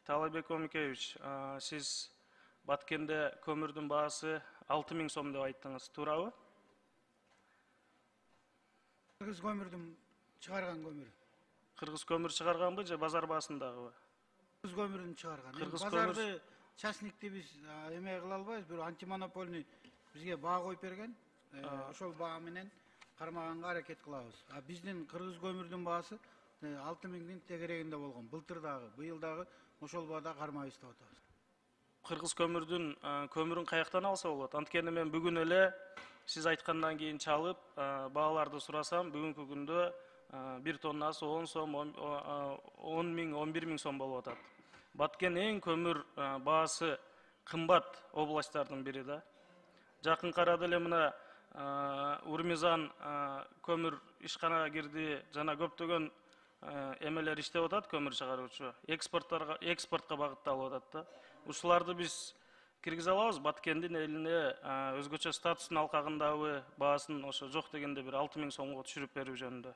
Таалайбек Омикевич, siz Баткенде көмірдің бағасы 6.000 сом деп айттыңыз, туурабы? Кыргыз көмүрдүн чыгарган көмүрү. Кыргыз көмір чыгарганбы же базар баасындагыбы? Кыргыз көмүрдүн чыгарган. Кыргыз Базарды частникти биз эме кыла албайбыз, бирок антимонопольный бизге баа коюп берген. Ошол баа менен кармаганга аракет кылабыз. Биздин кыргыз көмүрдүн баасы 6.000 тегерегинде болгон. Былтыр дагы, быйыл дагы ошол баада кармайбыз деп атабыз. Кыргыз көмүрдүн көмүрүн каяктан алса болот? Анткени мен бүгүн эле сиз айткандан кийин чалып, бааларды сурасам, бүгүнкү күндө бир тоннасы 10 сом, 10 миң, 11 миң сом болуп атат. Баткен эң көмүр баасы кымбат областтардын бири да. Жакын арада эле мына Урмизан көмүр ишканага кирди, жана көптөгөн эмелер иштеп атат, көмүр чыгаруучу. Экспортко багытталып атат да. Ушуларды биз киргизе алабыз, Баткендин элине өзгөчө статустун алкагындагы баасын ошо жок дегенде бир 6.000 сомго түшүрүп берүү жөнүндө.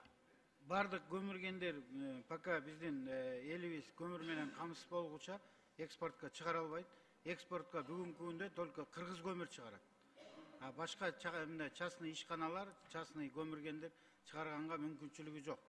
Бардык көмүргендер пока биздин элибиз көмүр менен камсыз болгуча экспортко чыгара албайт. Экспортко бүгүнкү күндө только кыргыз көмүр чыгарат. Башка частный ишканалар, частный көмүргендер чыгарганга мүмкүнчүлүгү жок.